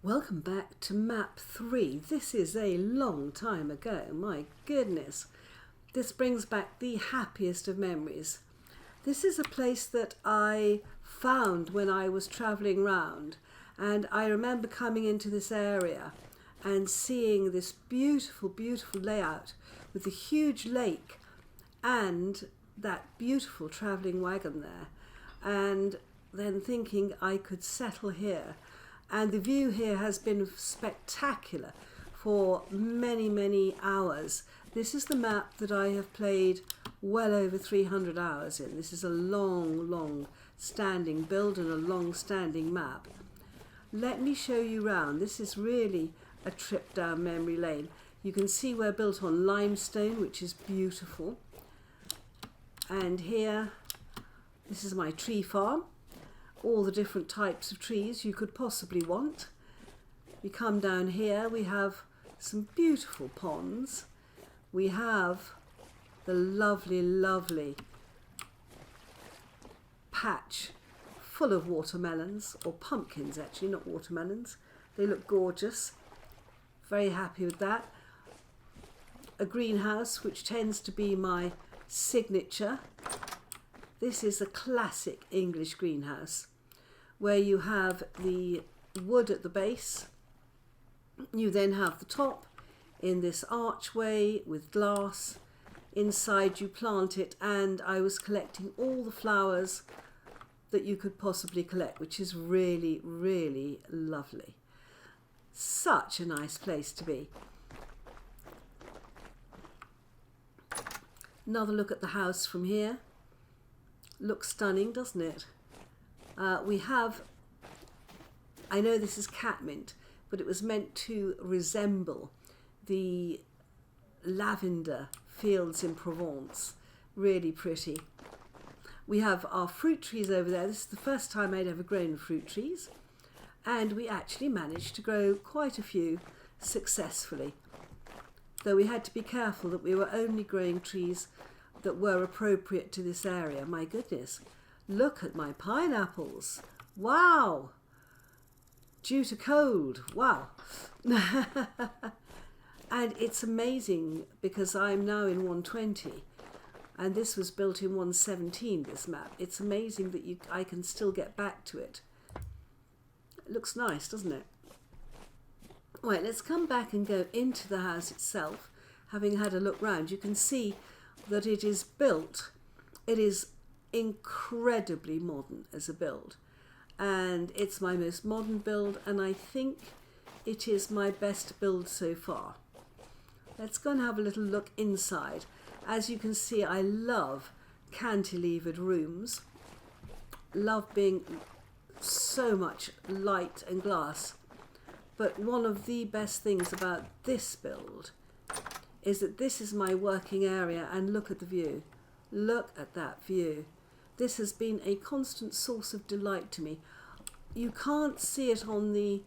Welcome back to map 3. This is a long time ago, my goodness. This brings back the happiest of memories. This is a place that I found when I was travelling round, and I remember coming into this area and seeing this beautiful, beautiful layout with a huge lake and that beautiful travelling wagon there, and then thinking I could settle here. And the view here has been spectacular for many, many hours. This is the map that I have played well over 300 hours in. This is a long standing build and a long standing map. Let me show you round. This is really a trip down memory lane. You can see we're built on limestone, which is beautiful. And here, this is my tree farm. All the different types of trees you could possibly want. We come down here, we have some beautiful ponds. We have the lovely patch full of watermelons, or pumpkins actually, not watermelons. They look gorgeous. Very happy with that. A greenhouse, which tends to be my signature. This is a classic English greenhouse, where you have the wood at the base. You then have the top in this archway with glass. Inside you plant it, and I was collecting all the flowers that you could possibly collect, which is really, really lovely. Such a nice place to be. Another look at the house from here. Looks stunning, doesn't it? We have, I know this is catmint, but it was meant to resemble the lavender fields in Provence. Really pretty. We have our fruit trees over there. This is the first time I'd ever grown fruit trees, and we actually managed to grow quite a few successfully, though we had to be careful that we were only growing trees that were appropriate to this area. My goodness. Look at my pineapples. Wow. Due to cold. Wow. And it's amazing because I'm now in 120 and this was built in 117, this map. It's amazing that I can still get back to it. It looks nice, doesn't it? Right, let's come back and go into the house itself. Having had a look round, you can see that it is built. It is incredibly modern as a build, and it's my most modern build, and I think it is my best build so far. Let's go and have a little look inside. As you can see, I love cantilevered rooms, love being so much light and glass, but one of the best things about this build is that this is my working area, and look at the view. Look at that view. This has been a constant source of delight to me. You can't see it on the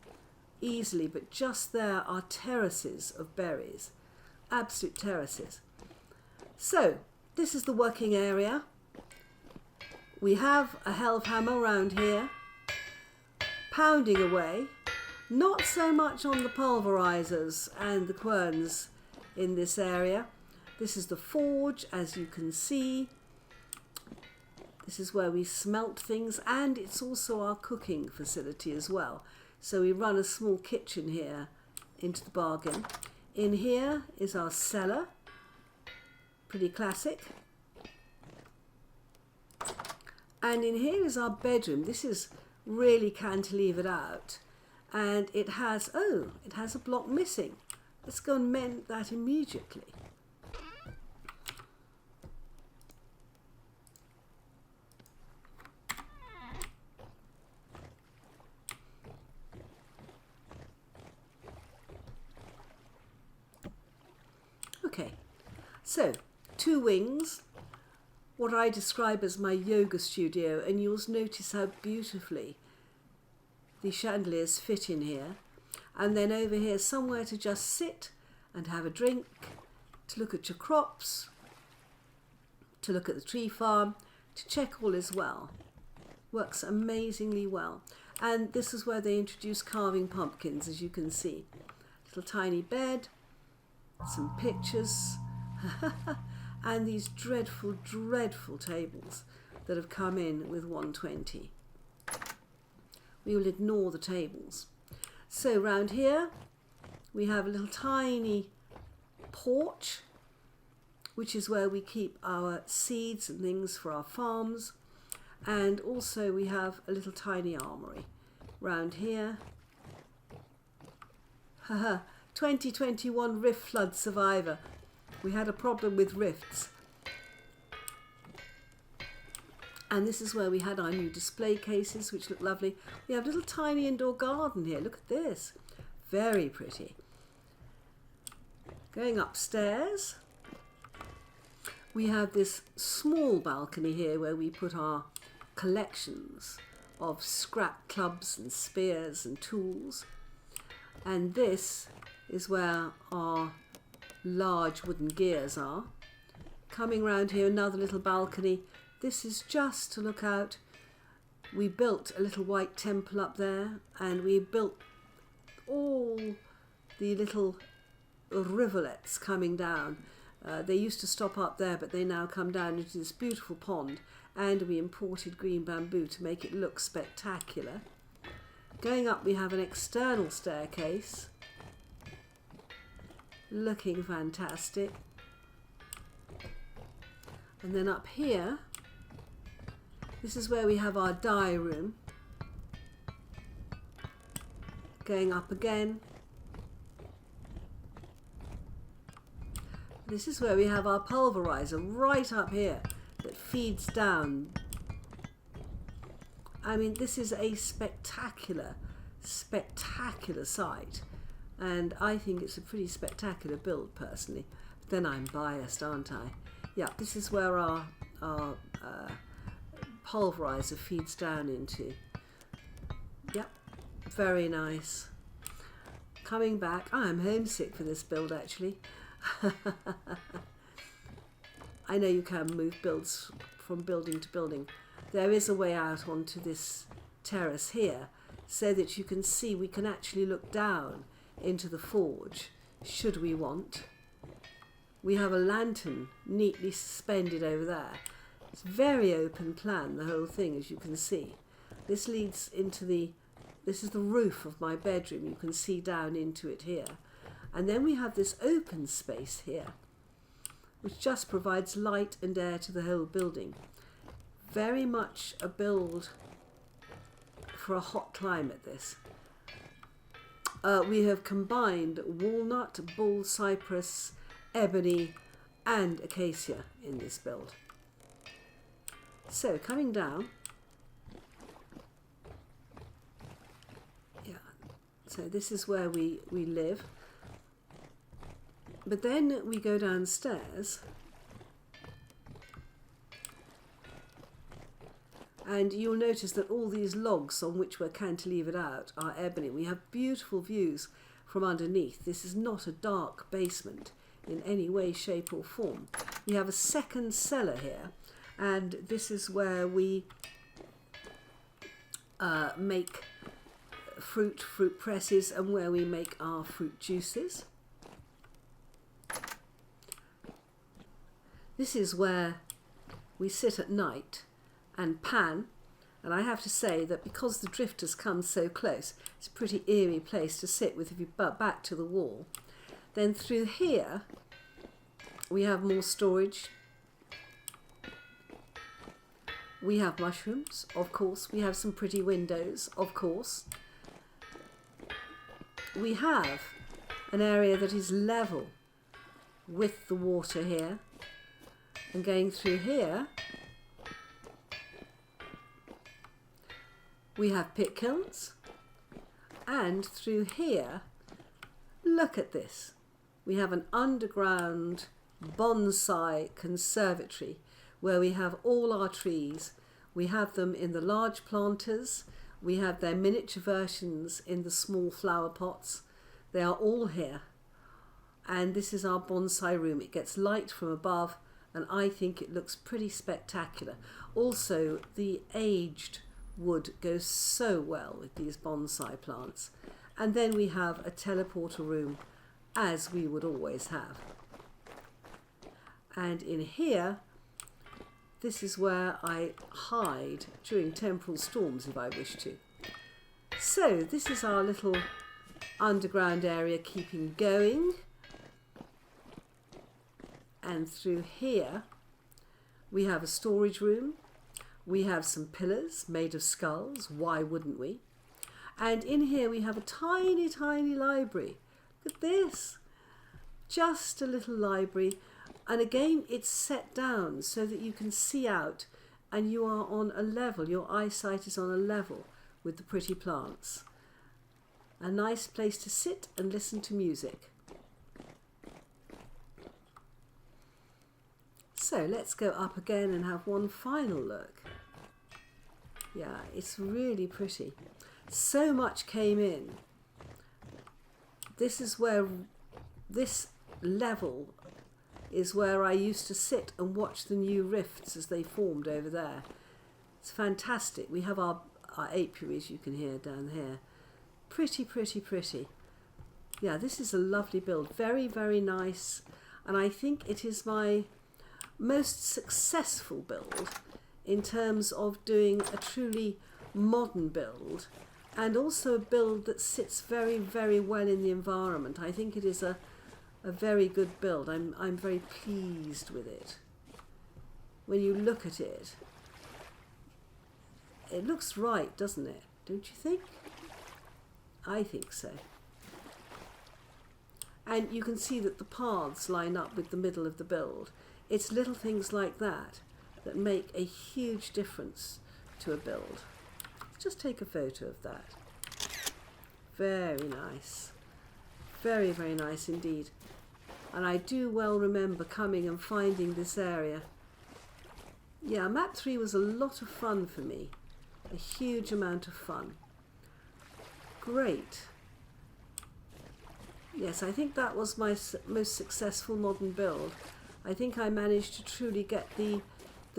easily, but just there are terraces of berries, absolute terraces. So this is the working area. We have a helve hammer around here, pounding away, not so much on the pulverizers and the querns in this area. This is the forge, as you can see. This is where we smelt things, and it's also our cooking facility as well. So we run a small kitchen here into the bargain. In here is our cellar, pretty classic. And in here is our bedroom. This is really cantilevered out, and it has a block missing. Let's go and mend that immediately. Okay, so 2 wings, what I describe as my yoga studio, and you'll notice how beautifully the chandeliers fit in here. And then over here, somewhere to just sit and have a drink, to look at your crops, to look at the tree farm, to check all is well. Works amazingly well. And this is where they introduced carving pumpkins, as you can see. Little tiny bed, some pictures, and these dreadful, dreadful tables that have come in with 120. We will ignore the tables. So round here we have a little tiny porch, which is where we keep our seeds and things for our farms. And also we have a little tiny armoury round here. 2021 rift flood survivor. We had a problem with rifts. And this is where we had our new display cases, which look lovely. We have a little tiny indoor garden here. Look at this. Very pretty. Going upstairs, we have this small balcony here where we put our collections of scrap clubs and spears and tools. And this is where our large wooden gears are. Coming round here, another little balcony. This is just to look out. We built a little white temple up there, and we built all the little rivulets coming down. They used to stop up there, but they now come down into this beautiful pond, and we imported green bamboo to make it look spectacular. Going up, we have an external staircase, looking fantastic. And then up here, this is where we have our dye room. Going up again. This is where we have our pulverizer right up here that feeds down. I mean, this is a spectacular, spectacular site. And I think it's a pretty spectacular build, personally. But then I'm biased, aren't I? Yeah, this is where our pulverizer feeds down into. Yep, very nice. Coming back, I'm homesick for this build, actually. I know you can move builds from building to building. There is a way out onto this terrace here, so that you can see we can actually look down into the forge, should we want. We have a lantern neatly suspended over there. It's very open plan, the whole thing, as you can see. This leads into this is the roof of my bedroom. You can see down into it here. And then we have this open space here, which just provides light and air to the whole building. Very much a build for a hot climate, this. We have combined walnut, bull cypress, ebony and acacia in this build. So coming down, yeah, so this is where we live. But then we go downstairs and you'll notice that all these logs on which we're cantilevered out are ebony. We have beautiful views from underneath. This is not a dark basement in any way, shape or form. We have a second cellar here, and this is where we make fruit presses, and where we make our fruit juices. This is where we sit at night and pan, and I have to say that because the drift has come so close, it's a pretty eerie place to sit with if you butt back to the wall. Then through here we have more storage. We have mushrooms, of course. We have some pretty windows, of course. We have an area that is level with the water here. And going through here, we have pit kilns. And through here, look at this. We have an underground bonsai conservatory where we have all our trees. We have them in the large planters. We have their miniature versions in the small flower pots. They are all here. And this is our bonsai room. It gets light from above, and I think it looks pretty spectacular. Also, the aged would go so well with these bonsai plants. And then we have a teleporter room, as we would always have. And in here, this is where I hide during temporal storms if I wish to. So this is our little underground area keeping going. And through here, we have a storage room. We have some pillars made of skulls. Why wouldn't we? And in here we have a tiny, tiny library. Look at this. Just a little library. And again, it's set down so that you can see out and you are on a level. Your eyesight is on a level with the pretty plants. A nice place to sit and listen to music. So let's go up again and have one final look. Yeah, it's really pretty. So much came in. This is where, this level is where I used to sit and watch the new rifts as they formed over there. It's fantastic. We have our apiaries you can hear down here. Pretty, pretty, pretty. Yeah, this is a lovely build. Very, very nice. And I think it is my most successful build in terms of doing a truly modern build, and also a build that sits very, very well in the environment. I think it is a very good build. I'm very pleased with it. When you look at it, it looks right, doesn't it? Don't you think? I think so. And you can see that the paths line up with the middle of the build. It's little things like that that make a huge difference to a build. Let's just take a photo of that. Very nice. Very, very nice indeed. And I do well remember coming and finding this area. Yeah, map 3 was a lot of fun for me. A huge amount of fun. Great. Yes, I think that was my most successful modern build. I think I managed to truly get the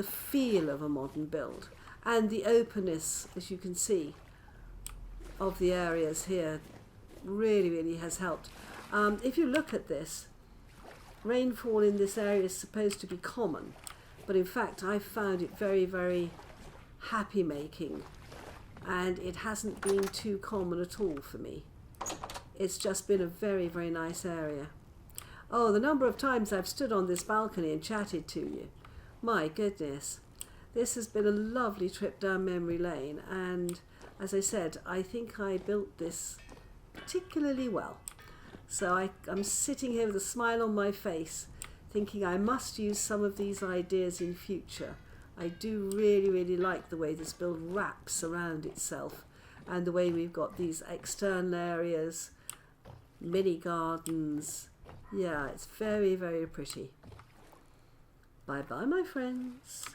feel of a modern build, and the openness, as you can see, of the areas here really, really has helped. If you look at this, rainfall in this area is supposed to be common, but in fact I found it very, very happy making, and it hasn't been too common at all for me. It's just been a very, very nice area. Oh, the number of times I've stood on this balcony and chatted to you. My goodness. This has been a lovely trip down memory lane, and as I said, I think I built this particularly well. So I'm sitting here with a smile on my face, thinking I must use some of these ideas in future. I do really, really like the way this build wraps around itself, and the way we've got these external areas, mini gardens. Yeah, it's very, very pretty. Bye bye, my friends.